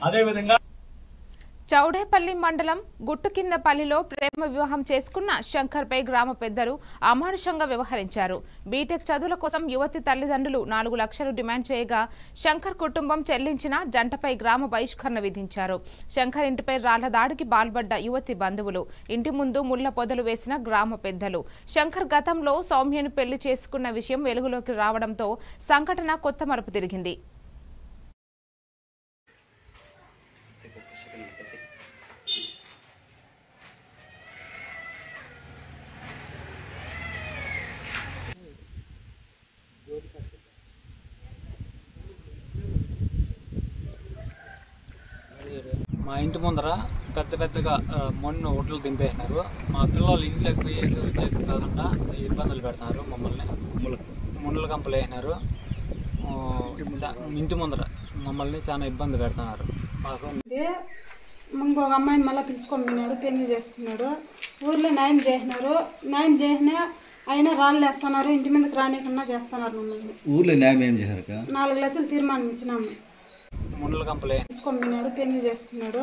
అదేవిధంగా చౌడేపల్లి మండలం గుట్టుకిందపల్లిలో ప్రేమ వివాహం చేసుకున్న శంకర్పై గ్రామ పెద్దలు అమానుషంగా వ్యవహరించారు. బీటెక్ చదువుల కోసం యువతి తల్లిదండ్రులు 4 లక్షలు డిమాండ్ చేయగా శంకర్ కుటుంబం చెల్లించిన జంటపై గ్రామ బహిష్కరణ విధించారు. శంకర్ ఇంటిపై రాళ్ల దాడికి పాల్పడ్డ యువతి బంధువులు, ఇంటి ముందు ముళ్ల పొదలు వేసిన గ్రామ పెద్దలు. శంకర్ గతంలో సౌమ్యను పెళ్లి చేసుకున్న విషయం వెలుగులోకి రావడంతో సంఘటన కొత్త మలుపు తిరిగింది. మా ఇంటి ముందర పెద్దగా మొన్ను ఒడ్లు దింపేసినారు. మా పిల్లలు ఇంట్లోకి పోయి వచ్చేది కాకుండా ఇబ్బందులు పెడుతున్నారు. మమ్మల్ని ముళ్ళ కంపలు వేసినారు. ఇంటి ముందర మమ్మల్ని చాలా ఇబ్బంది పెడుతున్నారు. మాకు ఇంకొక అమ్మాయిని మళ్ళీ పిలుచుకొని పోయినాడు, పెళ్లి చేసుకున్నాడు. ఊర్లో న్యాయం చేసినారు. న్యాయం చేసినా అయినా రాళ్ళు వేస్తున్నారు, ఇంటి మీదకి రానికన్నా చేస్తున్నారు మమ్మల్ని. ఊర్లో న్యాయం ఏం చేశారు? 4 లక్షలు తీర్మానం ఇచ్చినాము. ముళ్ళ కంపలే పిలుచుకొని పోయినాడు, పెళ్లి చేసుకున్నాడు.